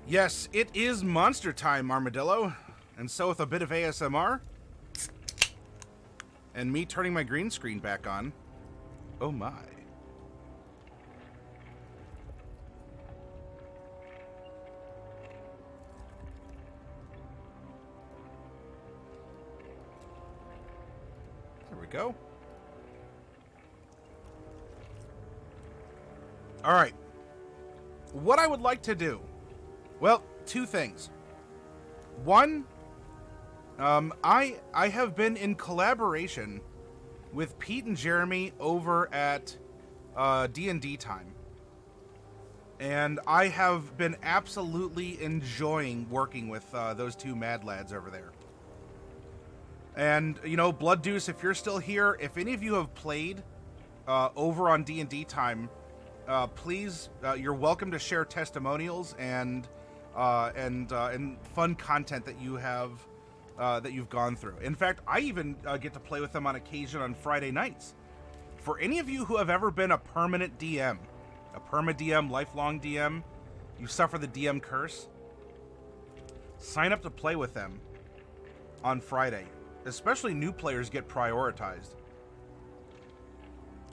Yes, it is monster time, Armadillo. And so with a bit of ASMR, and me turning my green screen back on, oh my. There we go. All right. What I would like to do, well, two things. One, I have been in collaboration with Pete and Jeremy over at DnD Time. And I have been absolutely enjoying working with those two mad lads over there. And, you know, Blood Deuce, if you're still here, if any of you have played over on D&D Time, please, you're welcome to share testimonials and fun content that you have that you've gone through. In fact, I even get to play with them on occasion on Friday nights. For any of you who have ever been a permanent DM, a perma-DM, lifelong DM, you suffer the DM curse, sign up to play with them on Friday. Especially new players get prioritized.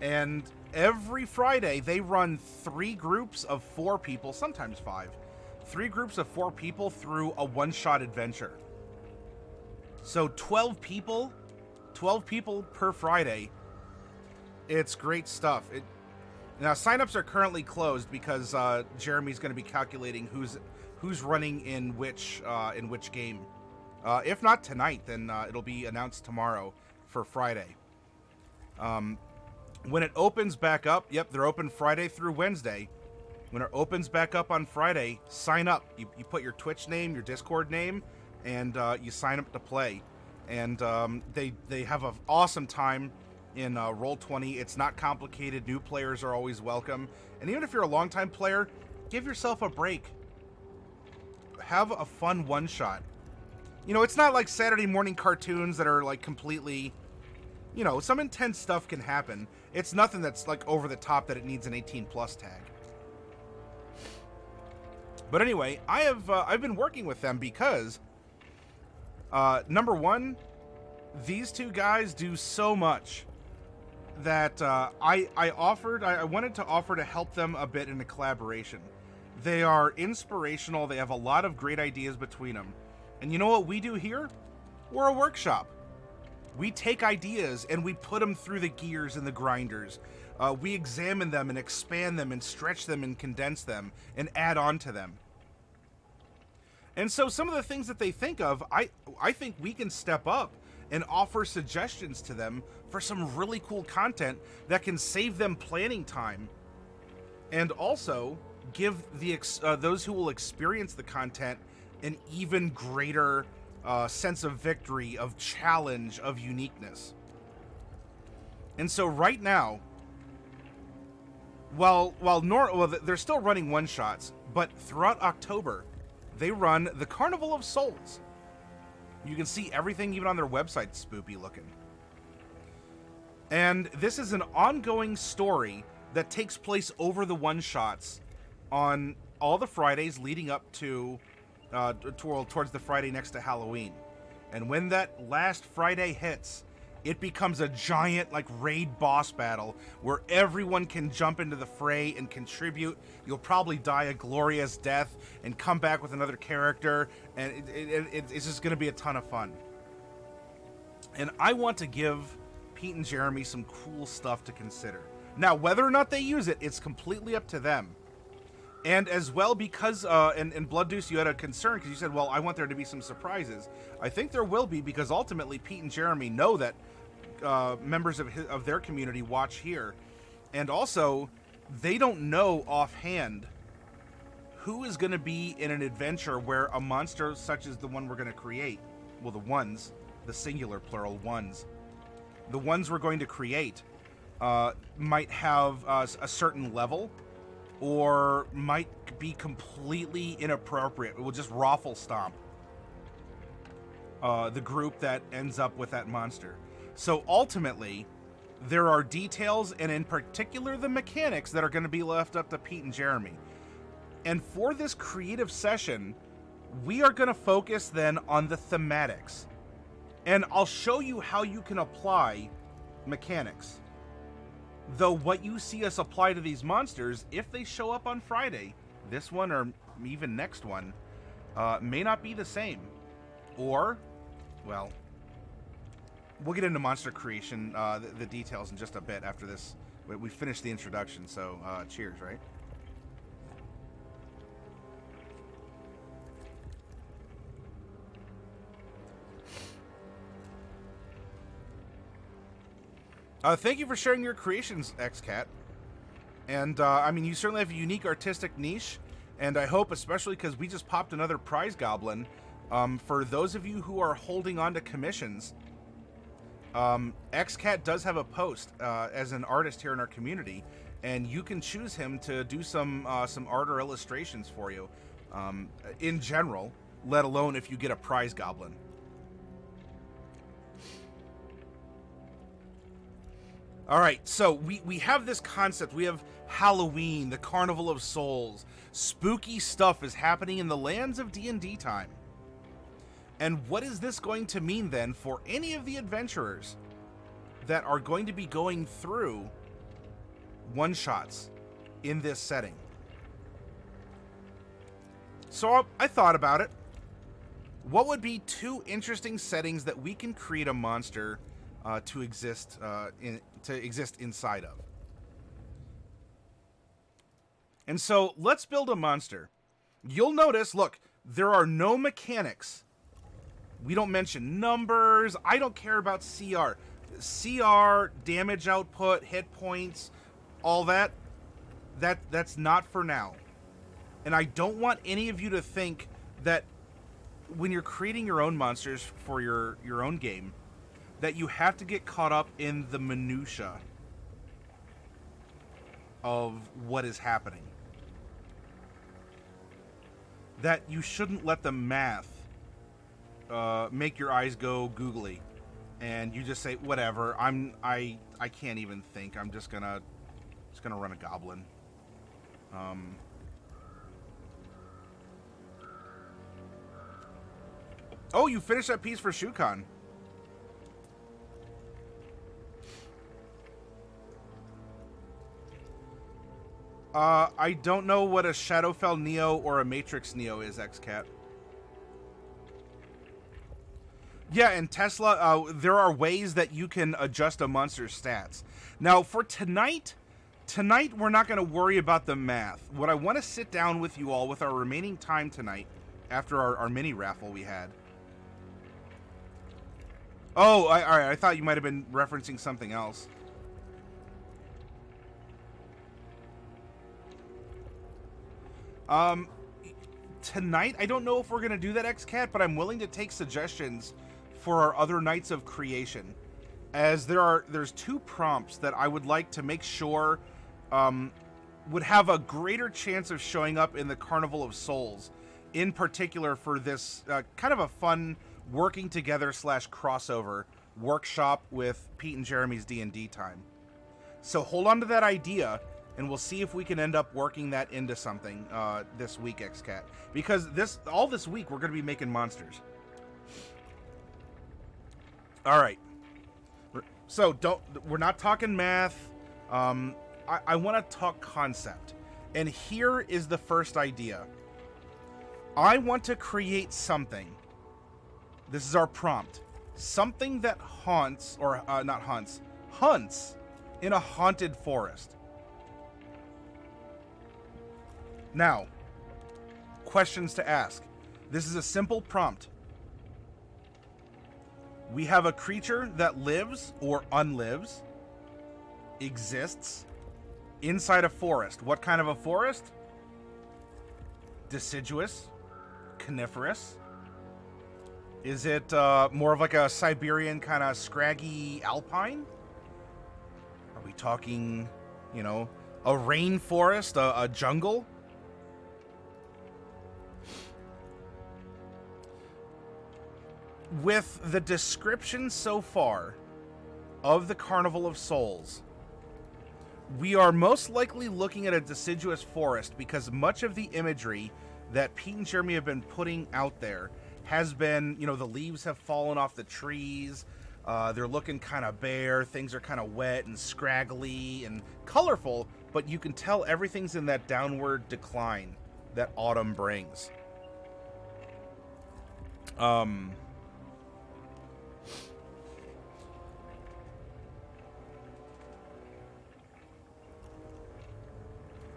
And every Friday, they run 3 groups of 4 people, sometimes 5. 3 groups of 4 people through a one-shot adventure. So 12 people per Friday. It's great stuff. Now, signups are currently closed because Jeremy's going to be calculating who's running in which game. If not tonight, then it'll be announced tomorrow for Friday. When it opens back up, yep, they're open Friday through Wednesday. When it opens back up on Friday, sign up. You put your Twitch name, your Discord name, and you sign up to play. And they have an awesome time in Roll20. It's not complicated. New players are always welcome. And even if you're a longtime player, give yourself a break. Have a fun one-shot. You know, it's not like Saturday morning cartoons that are like completely, you know, some intense stuff can happen. It's nothing that's like over the top that it needs an 18+ tag. But anyway, I've been working with them because number one, these two guys do so much that I wanted to offer to help them a bit in a collaboration. They are inspirational. They have a lot of great ideas between them. And you know what we do here? We're a workshop. We take ideas and we put them through the gears and the grinders. We examine them and expand them and stretch them and condense them and add on to them. And so some of the things that they think of, I think we can step up and offer suggestions to them for some really cool content that can save them planning time and also give those who will experience the content an even greater sense of victory, of challenge, of uniqueness. And so right now, while they're still running one-shots, but throughout October, they run the Carnival of Souls. You can see everything even on their website, spoopy looking. And this is an ongoing story that takes place over the one-shots on all the Fridays leading up to towards the Friday next to Halloween. And when that last Friday hits, it becomes a giant like raid boss battle where everyone can jump into the fray and contribute. You'll probably die a glorious death and come back with another character, and it's just going to be a ton of fun. And I want to give Pete and Jeremy some cool stuff to consider. Now, whether or not they use it, it's completely up to them. And as well, because, and Blood Deuce, you had a concern because you said, well, I want there to be some surprises. I think there will be, because ultimately Pete and Jeremy know that members of their community watch here. And also, they don't know offhand who is going to be in an adventure where a monster such as the one we're going to create, well, the singular plural ones, the ones we're going to create might have a certain level, or might be completely inappropriate. It will just raffle stomp the group that ends up with that monster. So ultimately, there are details, and in particular the mechanics, that are going to be left up to Pete and Jeremy. And for this creative session, we are going to focus then on the thematics. And I'll show you how you can apply mechanics. Though what you see us apply to these monsters, if they show up on Friday, this one or even next one, may not be the same. Or, well, we'll get into monster creation, the details in just a bit after this. We finished the introduction, so cheers, right? Thank you for sharing your creations, XCat. And, I mean, you certainly have a unique artistic niche, and I hope, especially because we just popped another prize goblin, for those of you who are holding on to commissions, XCat does have a post as an artist here in our community, and you can choose him to do some art or illustrations for you, in general, let alone if you get a prize goblin. All right, so we have this concept. We have Halloween, the Carnival of Souls. Spooky stuff is happening in the Lands of DnD Time. And what is this going to mean then for any of the adventurers that are going to be going through one-shots in this setting? So I thought about it. What would be 2 interesting settings that we can create a monster to exist inside of? And so let's build a monster. You'll notice, look, there are no mechanics. We don't mention numbers. I don't care about CR. CR, damage output, hit points, all that. That's not for now. And I don't want any of you to think that when you're creating your own monsters for your own game, that you have to get caught up in the minutia of what is happening. That you shouldn't let the math make your eyes go googly, and you just say, whatever, I can't even think. I'm just gonna run a goblin. Oh, you finished that piece for ShuCon. I don't know what a Shadowfell Neo or a Matrix Neo is, XCat. Yeah, and Tesla, there are ways that you can adjust a monster's stats. Now, for tonight we're not going to worry about the math. What I want to sit down with you all with our remaining time tonight, after our mini raffle we had. Oh, all right, I thought you might have been referencing something else. Tonight, I don't know if we're going to do that, XCat, but I'm willing to take suggestions for our other nights of creation. As there's 2 prompts that I would like to make sure would have a greater chance of showing up in the Carnival of Souls, in particular for this kind of a fun working together / crossover workshop with Pete and Jeremy's D&D Time. So hold on to that idea, and we'll see if we can end up working that into something this week, XCat. Because all this week, we're going to be making monsters. All right. So we're not talking math. I want to talk concept. And here is the first idea. I want to create something. This is our prompt. Something that haunts, or not hunts, hunts in a haunted forest. Now, questions to ask. This is a simple prompt. We have a creature that lives or unlives, exists inside a forest. What kind of a forest? Deciduous, coniferous. Is it more of like a Siberian kind of scraggy alpine? Are we talking, a rainforest, a jungle? With the description so far of the Carnival of Souls, We are most likely looking at a deciduous forest because much of the imagery that Pete and Jeremy have been putting out there has been, you know, the leaves have fallen off the trees. They're looking kind of bare. Things are kind of wet and scraggly and colorful, but you can tell everything's in that downward decline that autumn brings.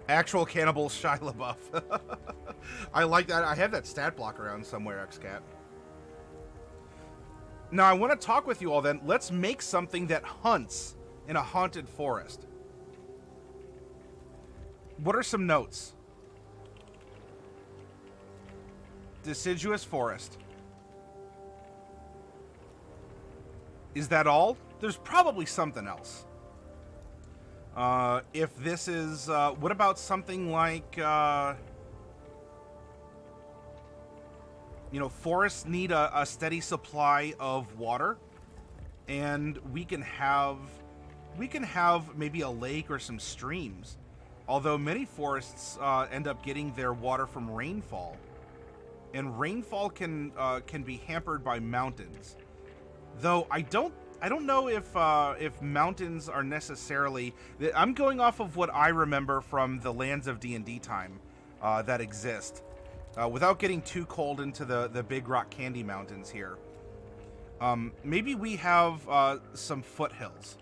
Actual cannibal Shia LaBeouf. I like that. I have that stat block around somewhere, XCat. Now, I want to talk with you all then. Let's make something that hunts in a haunted forest. What are some notes? Deciduous forest. Is that all? There's probably something else. If this is, what about something like, you know, forests need a steady supply of water, and we can have maybe a lake or some streams, although many forests end up getting their water from rainfall, and rainfall can be hampered by mountains. Though I don't know if mountains are necessarily. I'm going off of what I remember from the Lands of DnD Time that exist, without getting too cold into the Big Rock Candy Mountains here. Maybe we have some foothills.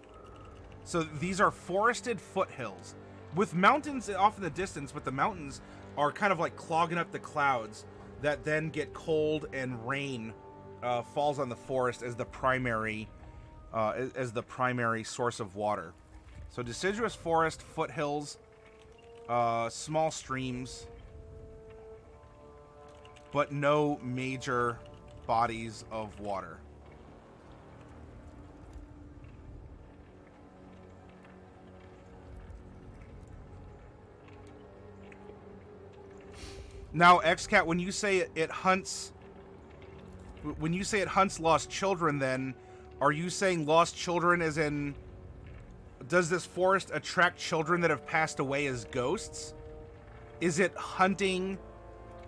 So these are forested foothills with mountains off in the distance, but the mountains are kind of like clogging up the clouds that then get cold, and rain falls on the forest as the primary source of water. So deciduous forest, foothills, small streams, but no major bodies of water. Now, XCat, when you say it hunts lost children, then are you saying lost children as in, does this forest attract children that have passed away as ghosts? Is it hunting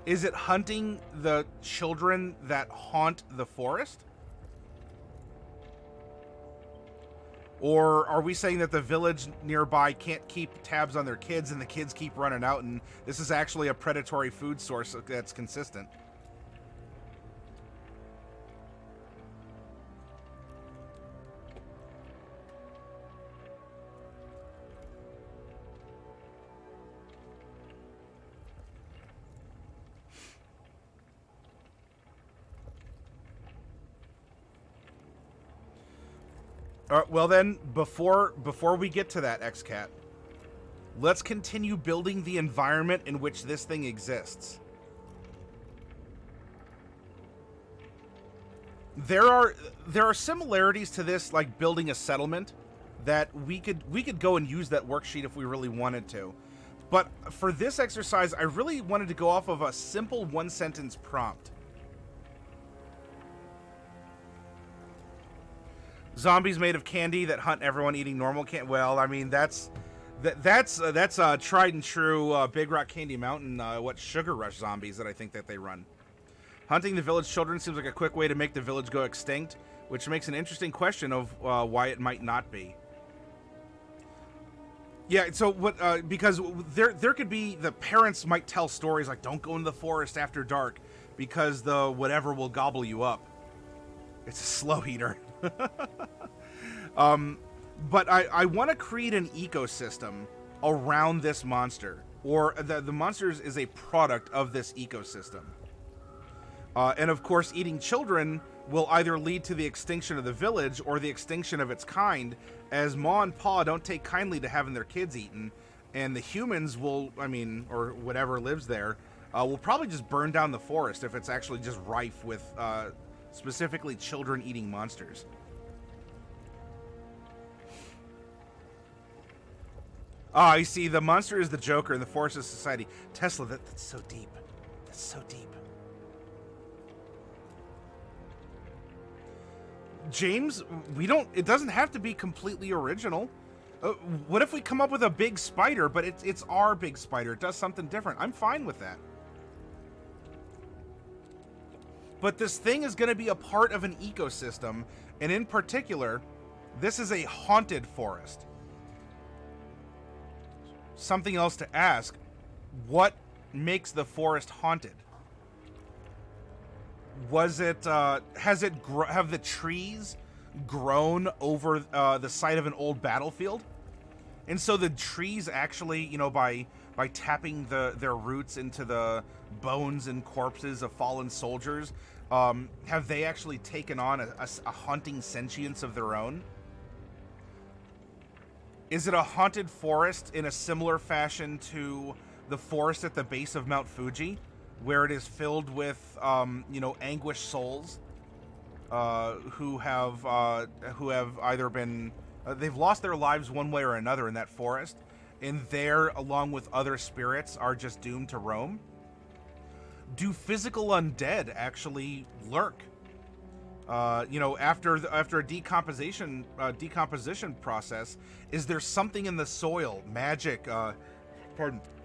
the children that haunt the forest? Or are we saying that the village nearby can't keep tabs on their kids and the kids keep running out, and this is actually a predatory food source that's consistent? Well then, before we get to that, XCat, let's continue building the environment in which this thing exists. There are similarities to this, like building a settlement, that we could go and use that worksheet if we really wanted to. But for this exercise, I really wanted to go off of a simple one-sentence prompt. Zombies made of candy that hunt everyone eating normal candy. Well, I mean, that's tried and true Big Rock Candy Mountain, what Sugar Rush zombies that I think that they run. Hunting the village children seems like a quick way to make the village go extinct, which makes an interesting question of why it might not be. Yeah, so what? Because there could be, the parents might tell stories like, don't go into the forest after dark because the whatever will gobble you up. It's a slow eater. But I want to create an ecosystem around this monster, or the monsters is a product of this ecosystem. And of course, eating children will either lead to the extinction of the village or the extinction of its kind, as Ma and Pa don't take kindly to having their kids eaten, and the humans will, I mean, or whatever lives there, will probably just burn down the forest if it's actually just rife with specifically children eating monsters. Ah, I see. The monster is the Joker and the forest is society. Tesla, that's so deep. That's so deep. James, it doesn't have to be completely original. What if we come up with a big spider, but it's our big spider? It does something different. I'm fine with that. But this thing is going to be a part of an ecosystem, and in particular, this is a haunted forest. Something else to ask, what makes the forest haunted? Was it, have the trees grown over the site of an old battlefield? And so the trees actually, you know, by tapping their roots into the bones and corpses of fallen soldiers, have they actually taken on a haunting sentience of their own? Is it a haunted forest in a similar fashion to the forest at the base of Mount Fuji, where it is filled with, you know, anguished souls who have either been they've lost their lives one way or another in that forest, and there, along with other spirits, are just doomed to roam? Do physical undead actually lurk? You know, after a decomposition process, is there something in the soil, magic,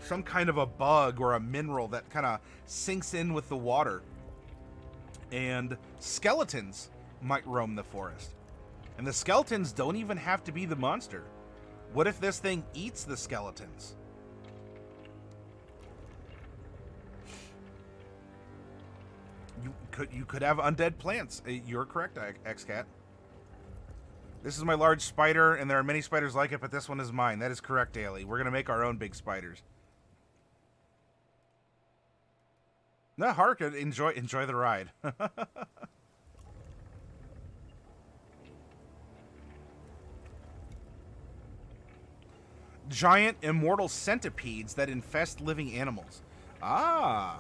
some kind of a bug or a mineral that kind of sinks in with the water? And skeletons might roam the forest. And the skeletons don't even have to be the monster. What if this thing eats the skeletons? You could have undead plants. You're correct, XCat. This is my large spider, and there are many spiders like it, but this one is mine. That is correct, Daly. We're going to make our own big spiders. No, Hark, enjoy the ride. Giant immortal centipedes that infest living animals. Ah.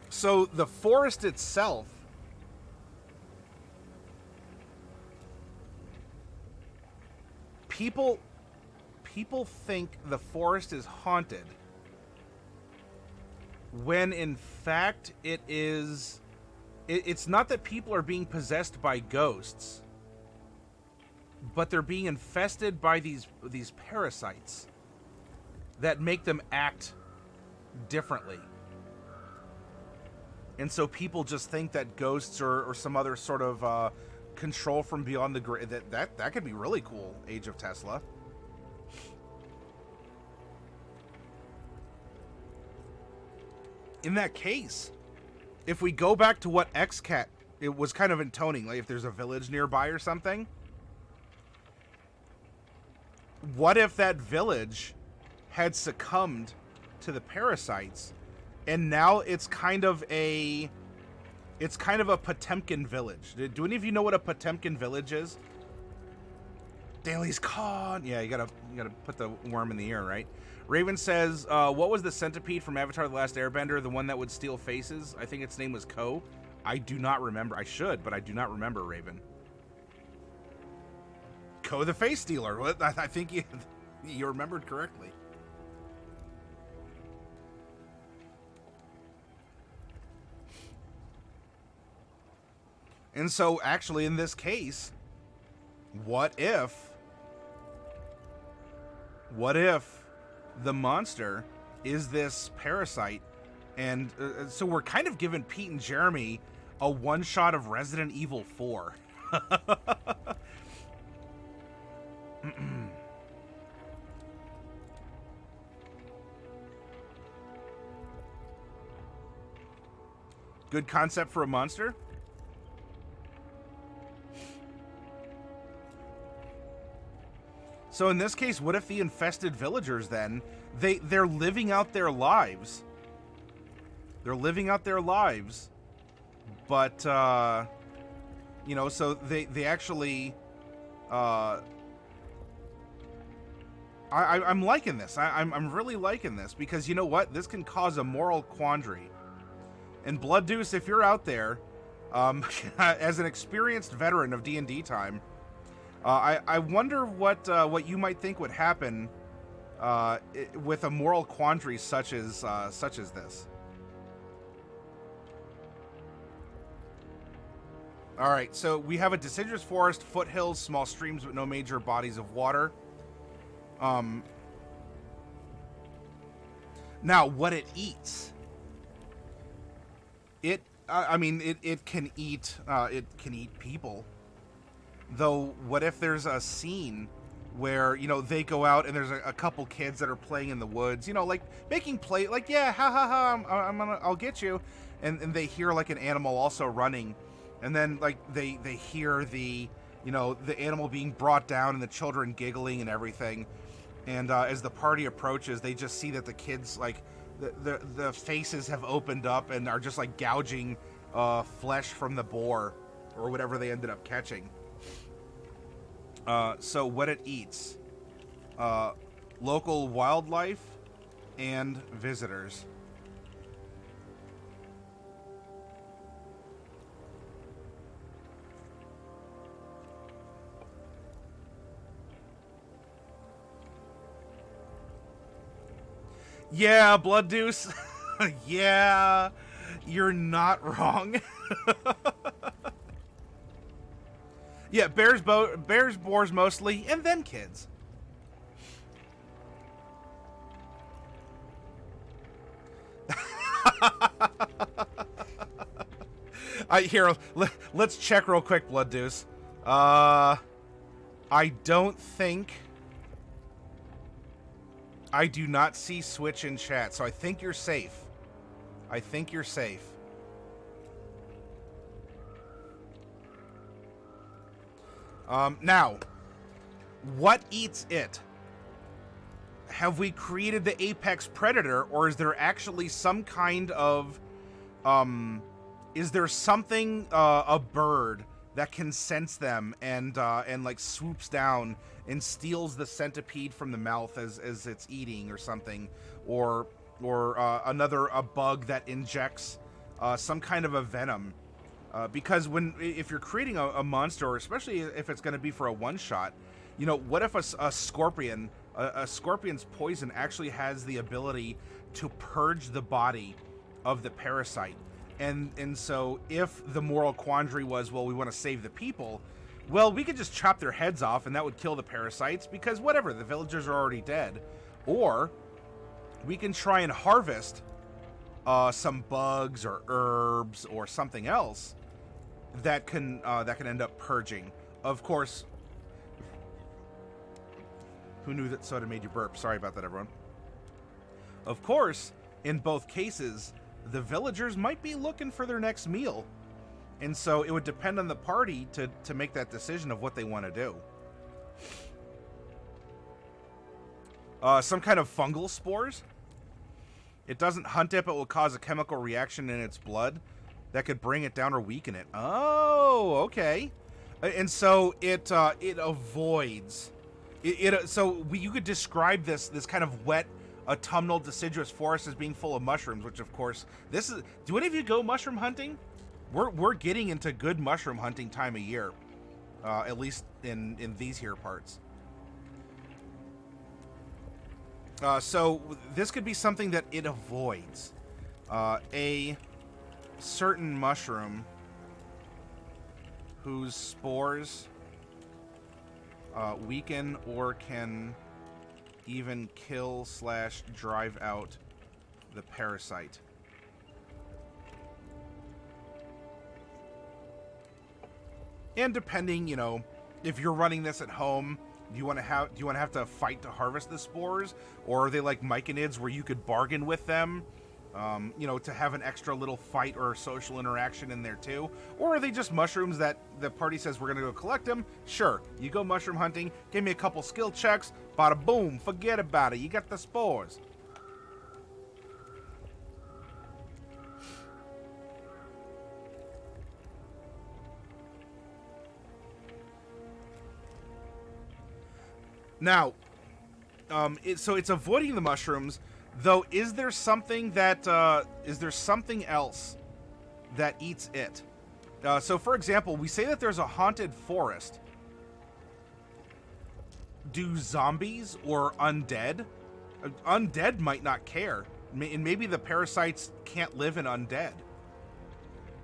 So the forest itself people think the forest is haunted when in fact it's not that people are being possessed by ghosts, but they're being infested by these parasites that make them act differently. And so people just think that ghosts or some other sort of control from beyond the grave. That could be really cool, Age of Tesla. In that case, if we go back to what XCat it was kind of intoning, like if there's a village nearby or something, what if that village had succumbed to the parasites, and now it's kind of a Potemkin village? Do any of you know what a Potemkin village is? Daly's con. Yeah, you gotta put the worm in the ear, right? Raven says, what was the centipede from Avatar: The Last Airbender? The one that would steal faces? I think its name was Ko. I do not remember. I should, but I do not remember, Raven. Ko the Face Stealer. I think you remembered correctly. And so, actually, in this case, what if the monster is this parasite? And so we're kind of giving Pete and Jeremy a one-shot of Resident Evil 4. Good concept for a monster. So in this case, what if the infested villagers then, they're living out their lives. They're living out their lives, but, you know, so they actually, I'm liking this. I'm really liking this, because you know what? This can cause a moral quandary. And Blood Deuce, if you're out there, as an experienced veteran of D&D time, I wonder what you might think would happen with a moral quandary such as this. All right, so we have a deciduous forest, foothills, small streams, but no major bodies of water. Now, what it eats. I mean, it can eat people. Though, what if there's a scene where, you know, they go out and there's a couple kids that are playing in the woods, you know, like making play, like, yeah, ha ha ha, I'll get you, and they hear like an animal also running, and then like they hear the, you know, the animal being brought down and the children giggling and everything, and as the party approaches, they just see that the kids, like, the faces have opened up and are just like gouging flesh from the boar or whatever they ended up catching. So what it eats, local wildlife and visitors. Yeah, Blood Deuce. Yeah, you're not wrong. Yeah, bears, boars mostly, and then kids. Here, let's check real quick, Blood Deuce. I don't think... I do not see Switch in chat, so I think you're safe. I think you're safe. Now, what eats it? Have we created the apex predator, or is there actually some kind of, is there something, a bird that can sense them and like swoops down and steals the centipede from the mouth as it's eating or something, or a bug that injects some kind of a venom. Because if you're creating a monster, especially if it's going to be for a one-shot, you know, what if a scorpion, a scorpion's poison actually has the ability to purge the body of the parasite? And so if the moral quandary was, well, we want to save the people, well, we could just chop their heads off and that would kill the parasites because whatever, the villagers are already dead. Or we can try and harvest some bugs or herbs or something else that can end up purging. Of course, who knew that soda made you burp? Sorry about that, everyone. Of course, in both cases, the villagers might be looking for their next meal. And so it would depend on the party to make that decision of what they want to do. Some kind of fungal spores. It doesn't hunt it, but will cause a chemical reaction in its blood that could bring it down or weaken it. Oh, okay. And so it avoids. You could describe this kind of wet, autumnal deciduous forest as being full of mushrooms, which of course this is. Do any of you go mushroom hunting? We're getting into good mushroom hunting time of year, at least in these here parts. So this could be something that it avoids. A certain mushroom whose spores weaken or can even kill / drive out the parasite. And depending, you know, if you're running this at home, do you want to have to fight to harvest the spores, or are they like myconids where you could bargain with them, you know, to have an extra little fight or social interaction in there too? Or are they just mushrooms that the party says we're gonna go collect them? Sure, you go mushroom hunting, give me a couple skill checks, bada boom, forget about it, you got the spores. Now, so it's avoiding the mushrooms, though. Is there something else that eats it? So, for example, we say that there's a haunted forest. Do zombies or undead? Undead might not care, and maybe the parasites can't live in undead.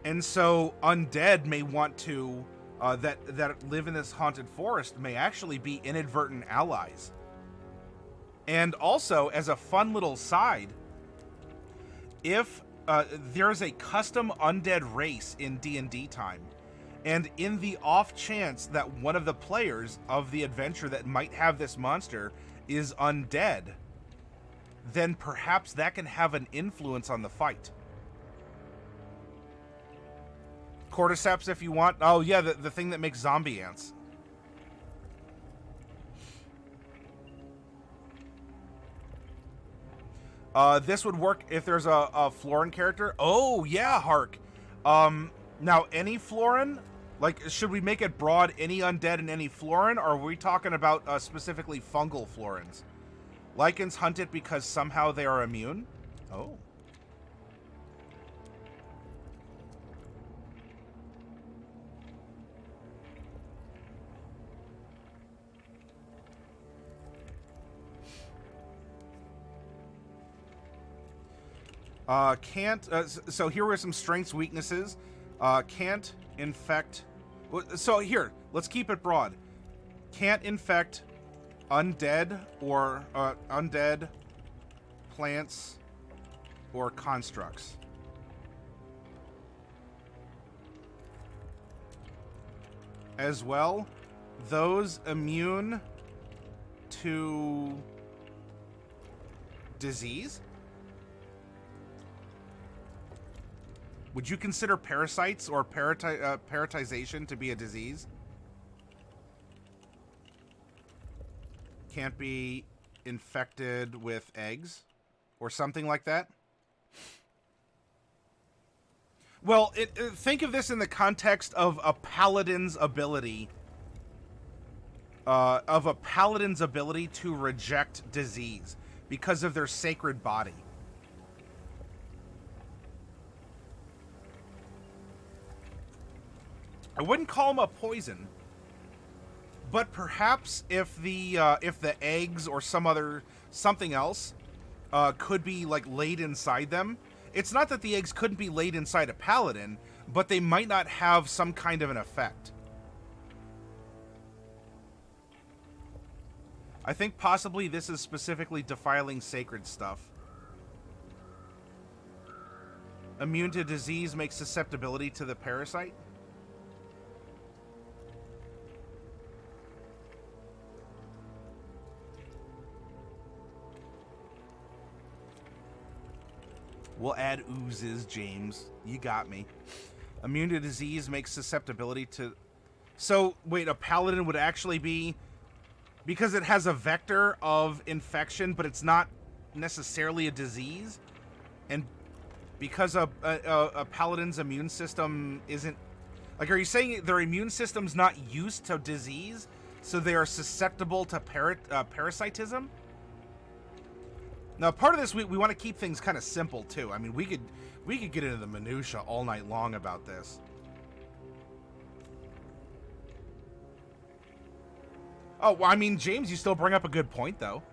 And so undead may want to that live in this haunted forest may actually be inadvertent allies. And also, as a fun little side, if there's a custom undead race in D&D Time, and in the off chance that one of the players of the adventure that might have this monster is undead, then perhaps that can have an influence on the fight. Cordyceps if you want. Oh yeah, the thing that makes zombie ants. This would work if there's a Florin character. Oh yeah, Hark. Now any Florin, like, should we make it broad, any undead and any Florin, or are we talking about specifically fungal Florins? Lycans hunt it because somehow they are immune? Oh. So here were some strengths, weaknesses. Can't infect. So here, let's keep it broad. Can't infect undead or undead plants or constructs. As well, those immune to disease. Would you consider parasites or paratization to be a disease? Can't be infected with eggs or something like that? Well, think of this in the context of a paladin's ability. Of a paladin's ability to reject disease because of their sacred body. I wouldn't call them a poison, but perhaps if the eggs or something else could be like laid inside them. It's not that the eggs couldn't be laid inside a paladin, but they might not have some kind of an effect. I think possibly this is specifically defiling sacred stuff. Immune to disease makes susceptibility to the parasite. We'll add oozes, James. You got me. Immune to disease makes susceptibility to... So, wait, a paladin would actually be... Because it has a vector of infection, but it's not necessarily a disease? And because a paladin's immune system isn't... Like, are you saying their immune system's not used to disease, so they are susceptible to parasitism? Now, part of this, we want to keep things kind of simple, too. I mean, we could get into the minutia all night long about this. Oh, well, I mean, James, you still bring up a good point, though.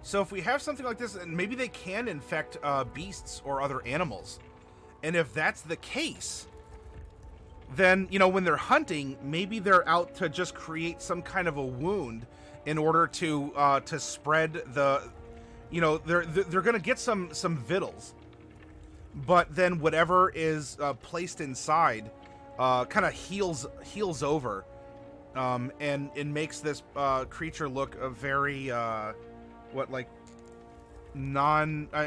So if we have something like this, maybe they can infect beasts or other animals. And if that's the case, then, you know, when they're hunting, maybe they're out to just create some kind of a wound in order to spread the, you know, they're going to get some victuals. But then whatever is placed inside kind of heals over and it makes this creature look a very... I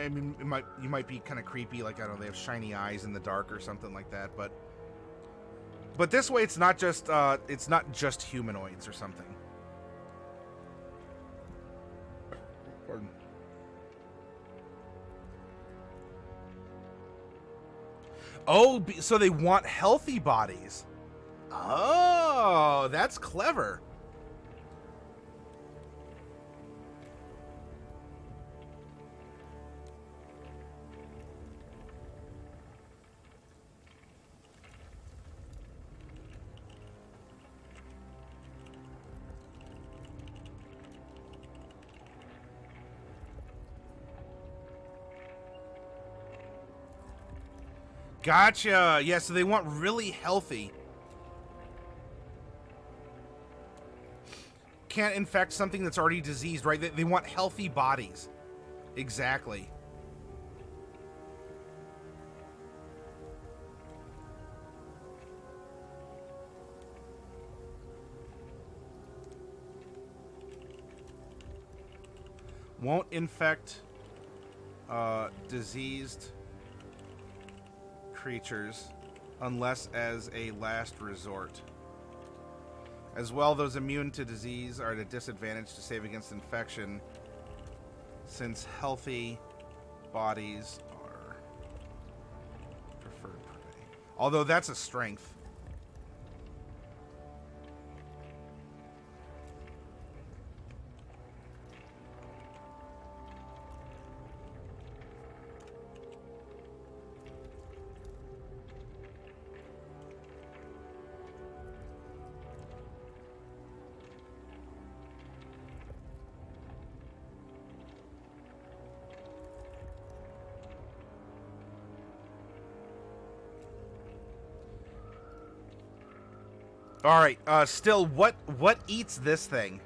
mean, you might be kind of creepy, like, I don't know, they have shiny eyes in the dark or something like that, but this way it's not just humanoids or something. Pardon. Oh, so they want healthy bodies. Oh, that's clever. Gotcha. Yeah, so they want really healthy. Can't infect something that's already diseased, right? They want healthy bodies. Exactly. Won't infect diseased creatures unless as a last resort. As well, those immune to disease are at a disadvantage to save against infection, since healthy bodies are preferred prey. Although that's a strength. All right. Still, what eats this thing?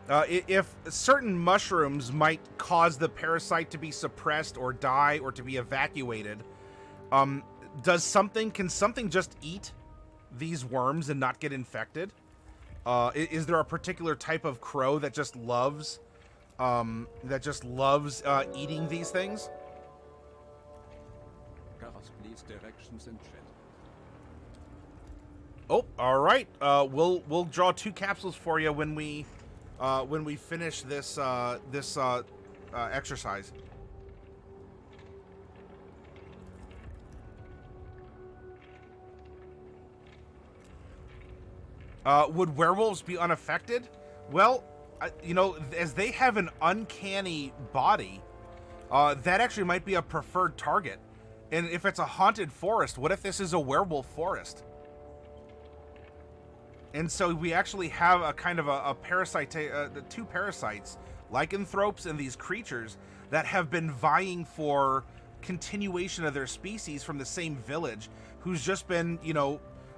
If certain mushrooms might cause the parasite to be suppressed or die or to be evacuated, can something just eat these worms and not get infected? Is there a particular type of crow that just loves eating these things? Please directions in chat. Oh, all right. We'll draw 2 capsules for you when we finish this exercise. Would werewolves be unaffected? Well, as they have an uncanny body, that actually might be a preferred target. And if it's a haunted forest, what if this is a werewolf forest? And so we actually have a kind of a parasite, the 2 parasites, lycanthropes and these creatures that have been vying for continuation of their species from the same village, who's just been,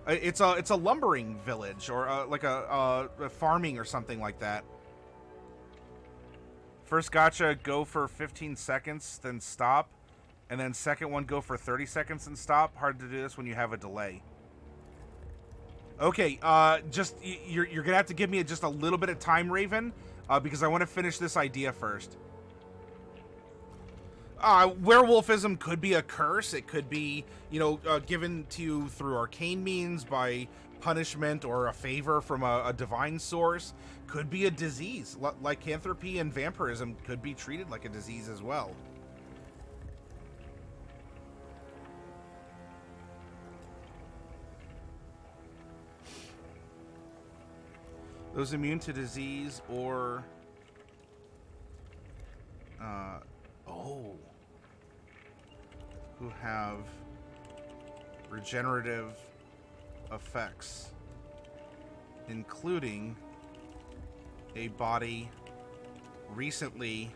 it's a lumbering village or like a farming or something like that. First gotcha, go for 15 seconds, then stop. And then second one, go for 30 seconds and stop. Hard to do this when you have a delay. Okay, you're gonna have to give me just a little bit of time, Raven, because I want to finish this idea first. Werewolfism could be a curse. It could be, given to you through arcane means by punishment or a favor from a divine source. Could be a disease. Lycanthropy and vampirism could be treated like a disease as well. Those immune to disease or... who have regenerative effects, including a body recently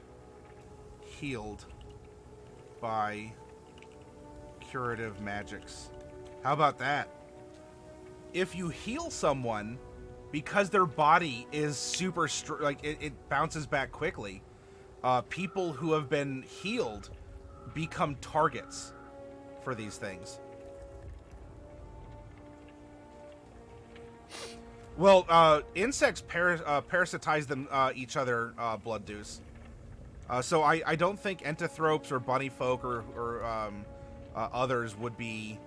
healed by curative magics. How about that? If you heal someone... because their body is super it bounces back quickly, people who have been healed become targets for these things. Well, insects parasitize them each other, Blood Deuce. So I don't think entothropes or bunny folk or others would be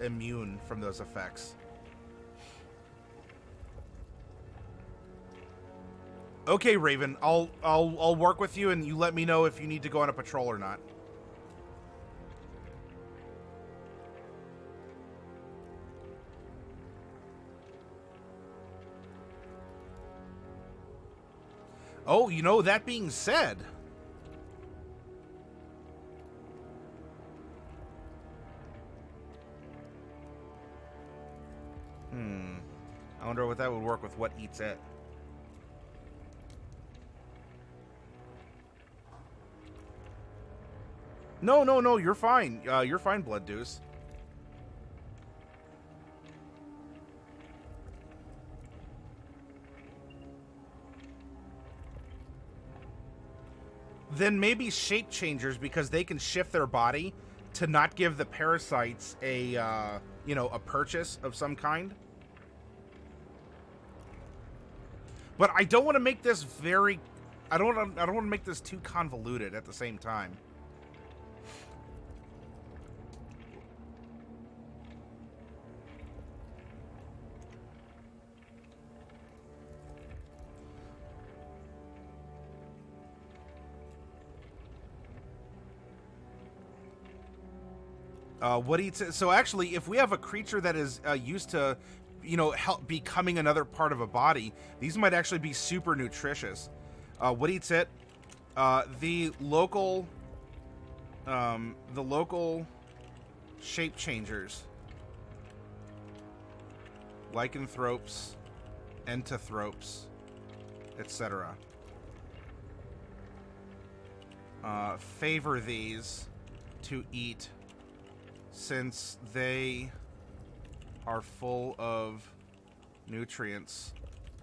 immune from those effects. Okay, Raven, I'll work with you, and you let me know if you need to go on a patrol or not. Oh, you know, that being said, I wonder what that would work with what eats it. No, no, no, you're fine. You're fine, Blood Deuce. Then maybe shape changers, because they can shift their body to not give the parasites a, you know, a purchase of some kind. But I don't want to make this very... I don't want to make this too convoluted at the same time. So actually, if we have a creature that is used to, you know, becoming another part of a body, these might actually be super nutritious. What eats it? The local shape changers, lycanthropes, entothropes, etc. Favor these to eat, since they are full of nutrients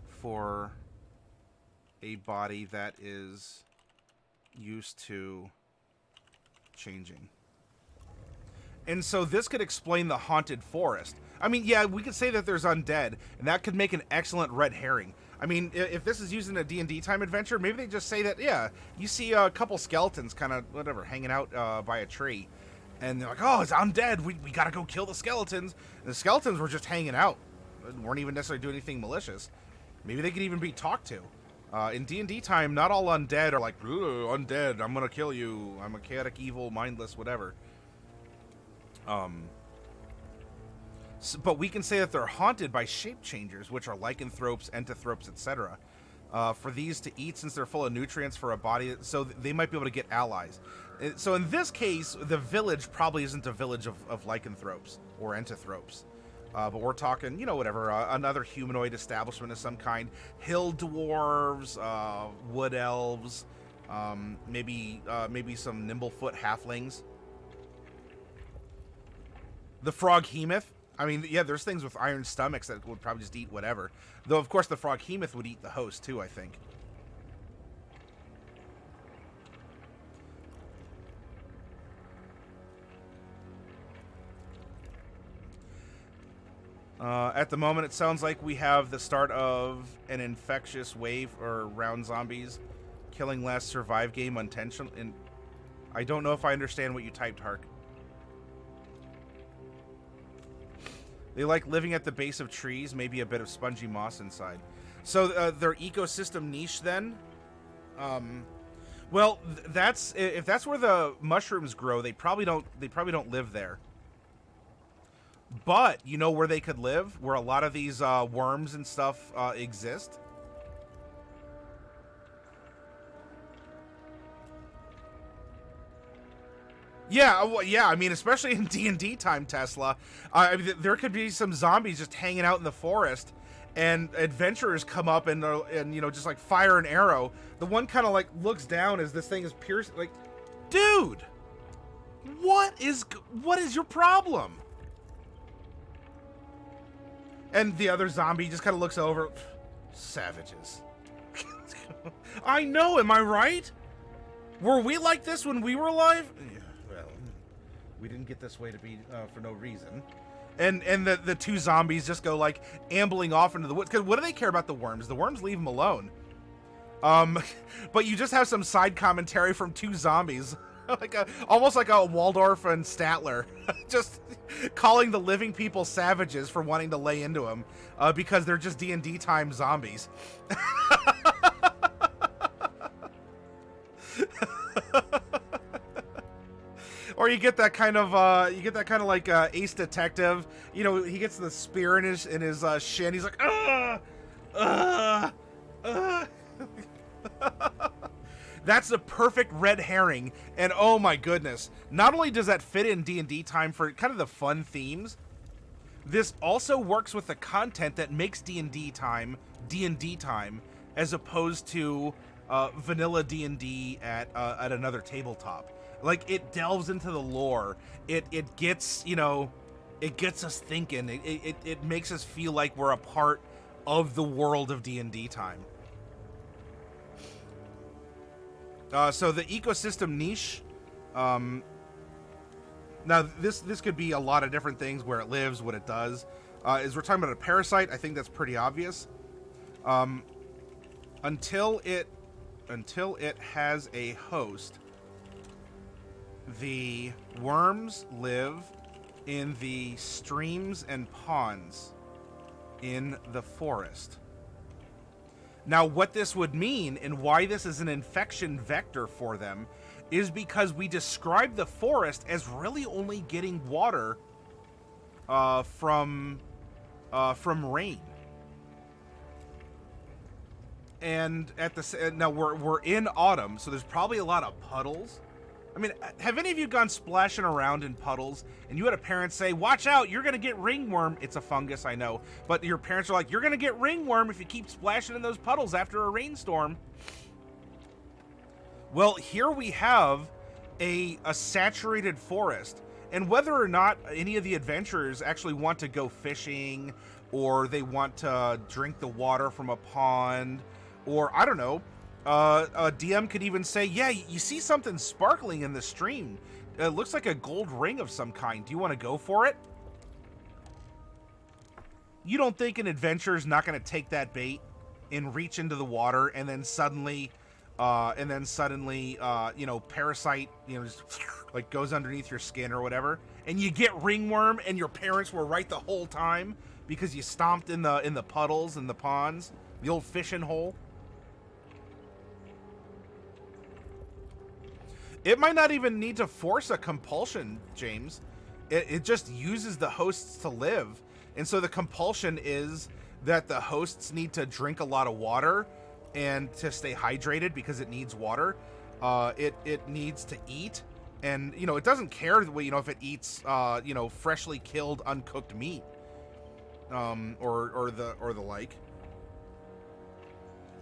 for a body that is used to changing. And so this could explain the haunted forest. I mean, yeah, we could say that there's undead, and that could make an excellent red herring. I mean, if this is using a D&D time adventure, maybe they just say that, yeah, you see a couple skeletons kind of, whatever, hanging out by a tree. And they're like, oh, it's undead. We gotta go kill the skeletons. And the skeletons were just hanging out. Weren't even necessarily doing anything malicious. Maybe they could even be talked to. In D&D time, not all undead are like, undead, I'm gonna kill you. I'm a chaotic, evil, mindless, whatever. But we can say that they're haunted by shape changers, which are lycanthropes, entothropes, etc. For these to eat, since they're full of nutrients for a body, so they might be able to get allies. So in this case, the village probably isn't a village of lycanthropes or entothropes. But we're talking, you know, whatever, another humanoid establishment of some kind. Hill dwarves, wood elves, maybe some nimblefoot halflings. The froghemoth. I mean, yeah, there's things with iron stomachs that would probably just eat whatever. Though, of course, the froghemoth would eat the host, too, I think. At the moment, it sounds like we have the start of an infectious wave or round zombies. Killing less, survive game unintentional. And I don't know if I understand what you typed, Hark. They like living at the base of trees, maybe a bit of spongy moss inside. So their ecosystem niche then? Well, if that's where the mushrooms grow, they probably don't live there. But you know where they could live? Where a lot of these worms and stuff exist? Yeah, well, yeah. I mean, especially in D&D time, Tesla. I mean, there could be some zombies just hanging out in the forest, and adventurers come up and you know, just like fire an arrow. The one kind of like looks down as this thing is pierced. Like, dude, what is your problem? And the other zombie just kind of looks over. Savages. I know, am I right? Were we like this when we were alive? Yeah, well, we didn't get this way to be for no reason. And the two zombies just go like ambling off into the woods. 'Cause what do they care about the worms? The worms leave them alone. But you just have some side commentary from two zombies. Almost like a Waldorf and Statler, just calling the living people savages for wanting to lay into them, because they're just D&D time zombies. Or you get that kind of like Ace Detective. You know, he gets the spear in his shin. He's like, That's a perfect red herring. And oh my goodness, not only does that fit in D&D Time for kind of the fun themes, this also works with the content that makes D&D Time D&D Time, as opposed to vanilla D&D at another tabletop. Like, it delves into the lore. It gets, you know, it gets us thinking. It makes us feel like we're a part of the world of D&D Time. So the ecosystem niche, now this could be a lot of different things, where it lives, what it does. Is we're talking about a parasite. I think that's pretty obvious. Until it has a host, the worms live in the streams and ponds in the forest. Now, what this would mean and why this is an infection vector for them is because we describe the forest as really only getting water from rain. And now we're in autumn, so there's probably a lot of puddles. I mean, have any of you gone splashing around in puddles and you had a parent say, "Watch out, you're gonna get ringworm"? It's a fungus, I know, but your parents are like, "You're gonna get ringworm if you keep splashing in those puddles after a rainstorm." Well, here we have a saturated forest, and whether or not any of the adventurers actually want to go fishing, or they want to drink the water from a pond, or I don't know, a DM could even say, "Yeah, you see something sparkling in the stream. It looks like a gold ring of some kind. Do you want to go for it?" You don't think an adventurer's not going to take that bait and reach into the water, and then suddenly, you know, parasite, you know, just like goes underneath your skin or whatever, and you get ringworm, and your parents were right the whole time because you stomped in the puddles and the ponds, the old fishing hole. It might not even need to force a compulsion, James. It just uses the hosts to live. And so the compulsion is that the hosts need to drink a lot of water and to stay hydrated because it needs water. It needs to eat. And, you know, it doesn't care, you know, if it eats, you know, freshly killed, uncooked meat, or the like.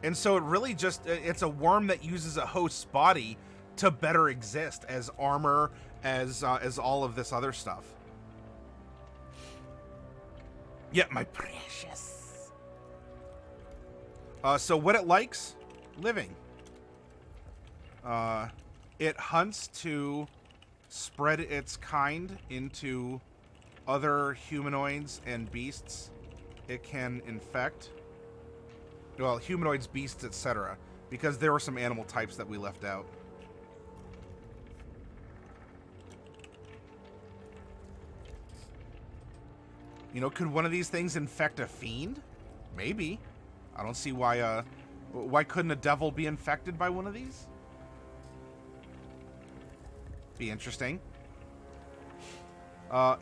And so it really just, it's a worm that uses a host's body to better exist as armor, as all of this other stuff. Yeah, my precious. So what it likes? Living. It hunts to spread its kind into other humanoids and beasts it can infect. Well, humanoids, beasts, etc. Because there were some animal types that we left out. You know, could one of these things infect a fiend? Maybe. I don't see why couldn't a devil be infected by one of these? Be interesting.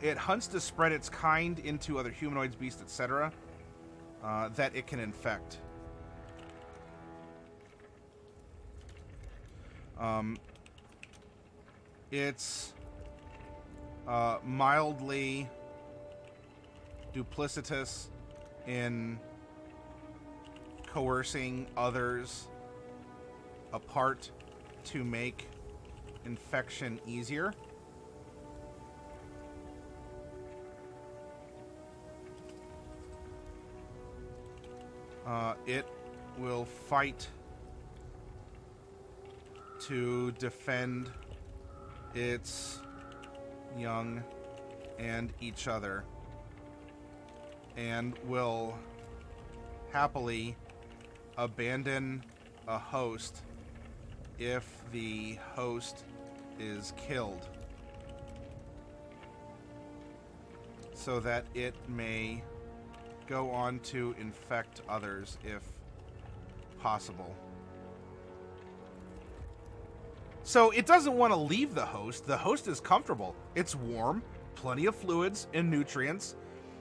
It hunts to spread its kind into other humanoids, beasts, etc. That it can infect. It's mildly duplicitous in coercing others apart to make infection easier. It will fight to defend its young and each other, and will happily abandon a host if the host is killed, so that it may go on to infect others if possible. So it doesn't want to leave the host. The host is comfortable. It's warm, plenty of fluids and nutrients.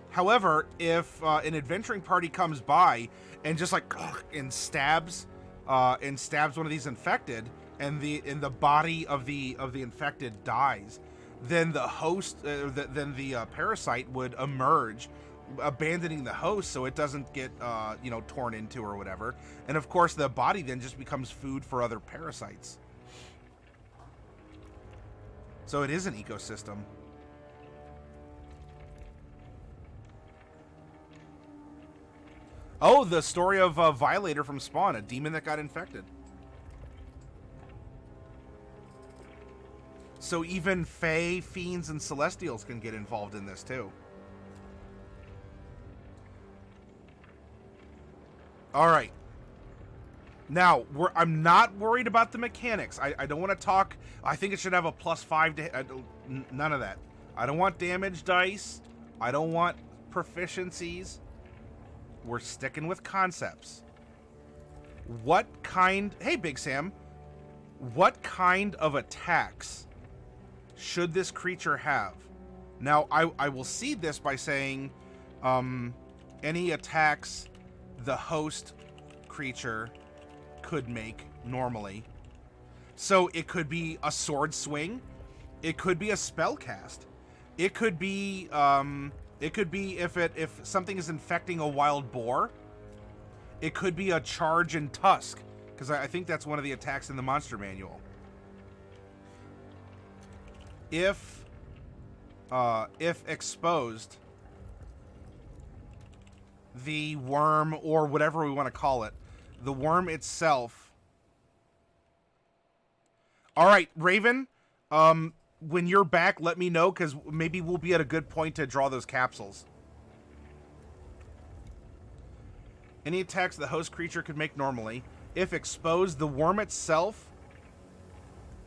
However, if an adventuring party comes by and just like and stabs one of these infected, and the body of the infected dies, then the host, then the parasite would emerge, abandoning the host so it doesn't get torn into or whatever. And of course, the body then just becomes food for other parasites. So it is an ecosystem. Oh, the story of Violator from Spawn, a demon that got infected. So even Fae, Fiends, and Celestials can get involved in this too. All right. Now, I'm not worried about the mechanics. I don't want to talk. I think it should have a +5 to none of that. I don't want damage dice. I don't want proficiencies. We're sticking with concepts. What kind... Hey, Big Sam. What kind of attacks should this creature have? Now, I will seed this by saying any attacks the host creature could make normally. So it could be a sword swing. It could be a spell cast. It could be if something is infecting a wild boar. It could be a charge and tusk, because I think that's one of the attacks in the monster manual. If exposed, the worm, or whatever we want to call it, the worm itself. All right, Raven, when you're back, let me know, because maybe we'll be at a good point to draw those capsules. Any attacks the host creature could make normally. If exposed, the worm itself.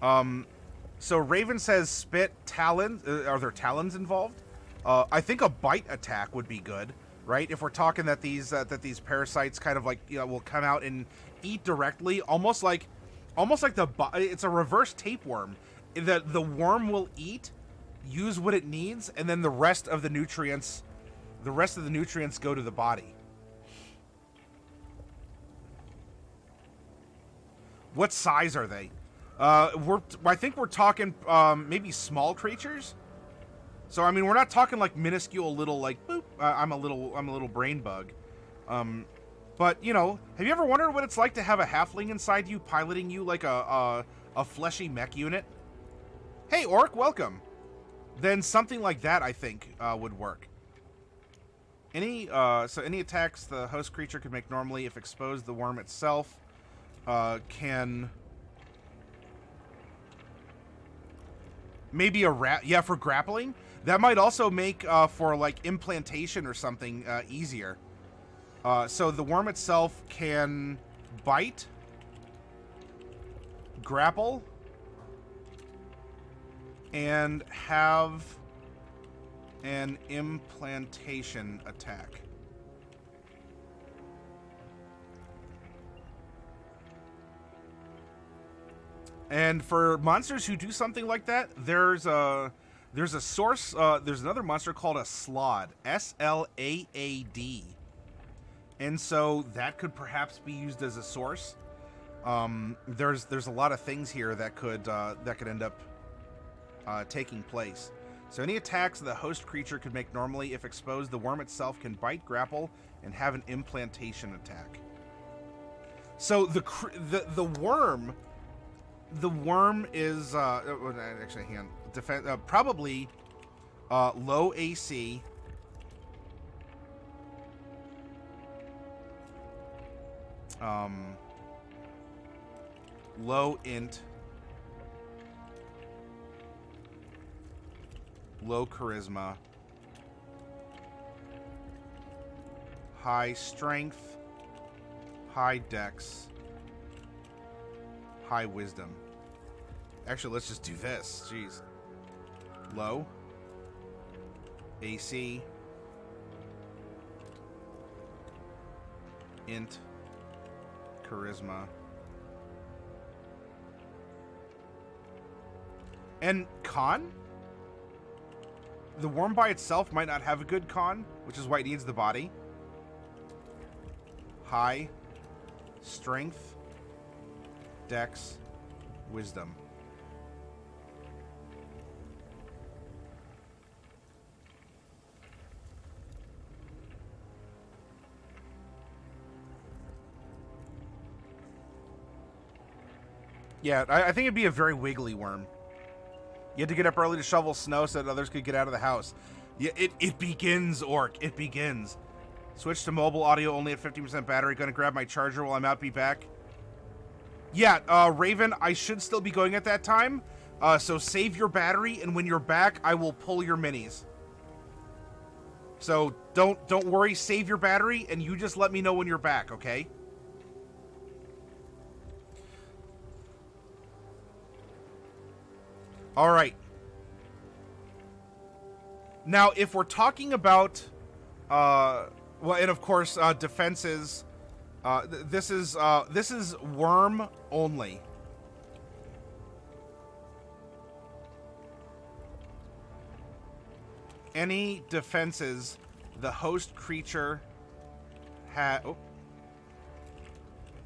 So Raven says spit, talons. Are there talons involved? I think a bite attack would be good, right? If we're talking that these parasites kind of like, will come out and eat directly, almost like it's a reverse tapeworm. The worm will eat, use what it needs, and then the rest of the nutrients go to the body. What size are they? I think we're talking maybe small creatures. So I mean, we're not talking like minuscule little like boop. I'm a little brain bug. But have you ever wondered what it's like to have a halfling inside you piloting you like a fleshy mech unit? Hey, Orc, welcome. Then something like that I think would work. Any attacks the host creature could make normally, if exposed, the worm itself can maybe a rat. Yeah, for grappling. That might also make for like implantation or something easier. So the worm itself can bite, grapple, and have an implantation attack. And for monsters who do something like that, there's a source. There's another monster called a Slaad, S-L-A-A-D, and so that could perhaps be used as a source. There's a lot of things here that could end up taking place. So any attacks the host creature could make normally, if exposed, the worm itself can bite, grapple, and have an implantation attack. So the worm is actually hang on, probably low AC, low int, low charisma, high strength, high dex, high wisdom. Actually, let's just do this. Jeez. Low. AC. Int. Charisma. And con? The worm by itself might not have a good con, which is why it needs the body. High. Strength. Dex. wisdom. Yeah, I think it'd be a very wiggly worm. You had to get up early to shovel snow so that others could get out of the house. Yeah, it begins, Orc. It begins. Switch to mobile audio only at 50% battery. Gonna grab my charger while I'm out. Be back. Yeah, Raven, I should still be going at that time. So save your battery, and when you're back, I will pull your minis. So don't worry. Save your battery, and you just let me know when you're back, okay? All right. Now, if we're talking about, well, and of course, defenses, this is worm only. Any defenses the host creature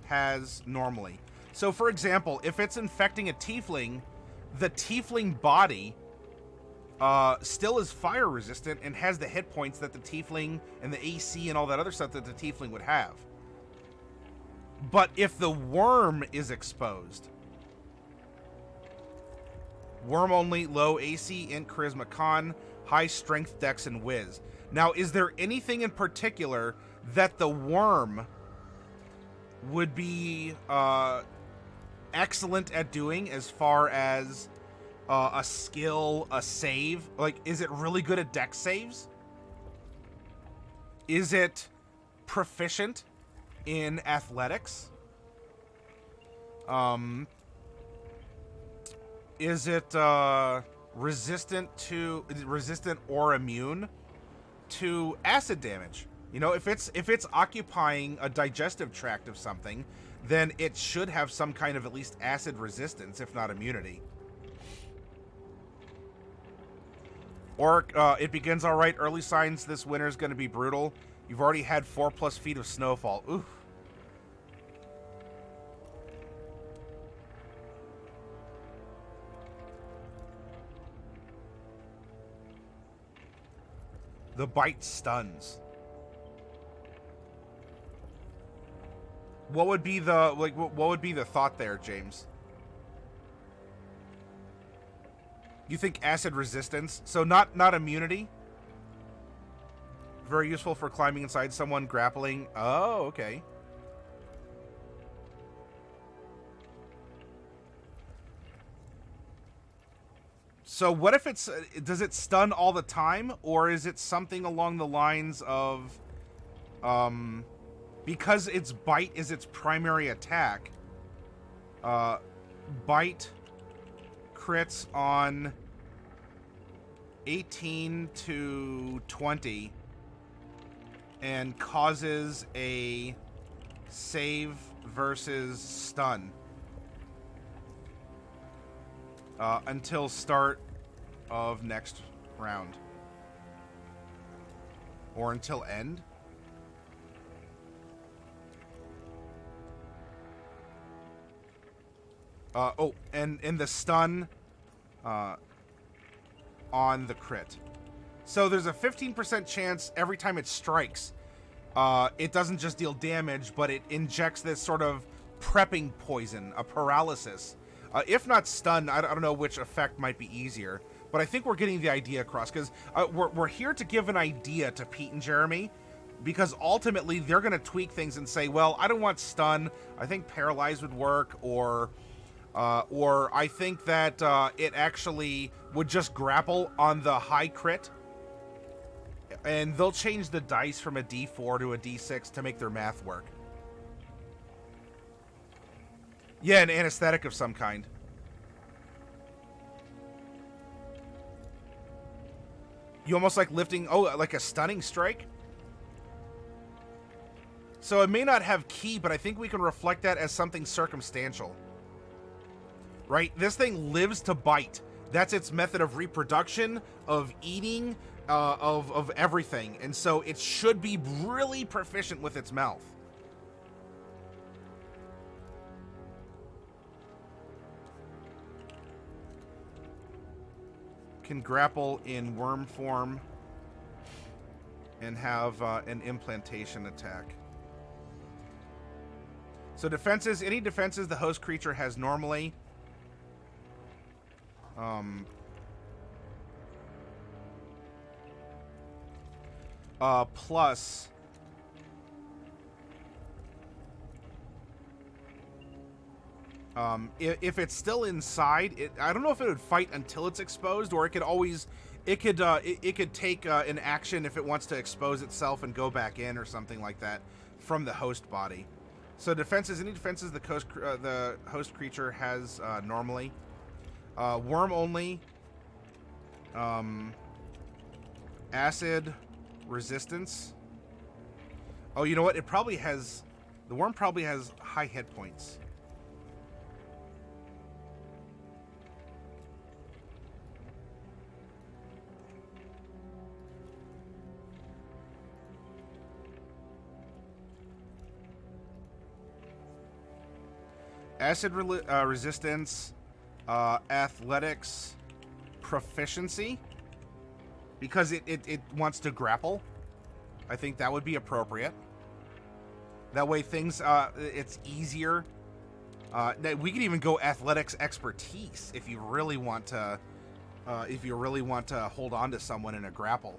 has normally. So, for example, if it's infecting a tiefling, the tiefling body still is fire resistant and has the hit points that the tiefling and the AC and all that other stuff that the tiefling would have. But if the worm is exposed, worm only, low AC, int, charisma, con, high strength, dex, and whiz. Now, is there anything in particular that the worm would be excellent at doing as far as a skill, a save? Like, is it really good at dex saves? Is it proficient in athletics? Is it resistant or immune to acid damage? You know, if it's occupying a digestive tract of something, then it should have some kind of at least acid resistance, if not immunity. Or it begins all right. Early signs this winter is going to be brutal. You've already had 4+ feet of snowfall. Oof. The bite stuns. What would be the what would be the thought there, James? You think acid resistance? So not immunity? Very useful for climbing inside someone, grappling. Oh, okay. So what if it's does it stun all the time, or is it something along the lines of because its bite is its primary attack, bite crits on 18 to 20 and causes a save versus stun until start of next round, or until end. Oh, and the stun on the crit. So there's a 15% chance every time it strikes, it doesn't just deal damage, but it injects this sort of prepping poison, a paralysis. If not stun, I don't know which effect might be easier, but I think we're getting the idea across, because we're here to give an idea to Pete and Jeremy, because ultimately they're going to tweak things and say, well, I don't want stun, I think paralyze would work, or I think that it actually would just grapple on the high crit, and they'll change the dice from a D4 to a D6 to make their math work. Yeah, an anesthetic of some kind. You almost like lifting, like a stunning strike? So it may not have ki, but I think we can reflect that as something circumstantial. Right? This thing lives to bite. That's its method of reproduction, of eating, of everything. And so it should be really proficient with its mouth. can grapple in worm form and have an implantation attack. So defenses, any defenses the host creature has normally. Plus if it's still inside, I don't know if it would fight until it's exposed, or it could always, it could take an action if it wants to expose itself and go back in or something like that from the host body. So defenses, any defenses the host creature has normally. Worm only. Acid resistance. Oh, you know what? It probably has, the worm probably has high hit points. Acid resistance, athletics, proficiency, because it wants to grapple. I think that would be appropriate. That way things, it's easier. We could even go athletics expertise if you really want to hold on to someone in a grapple.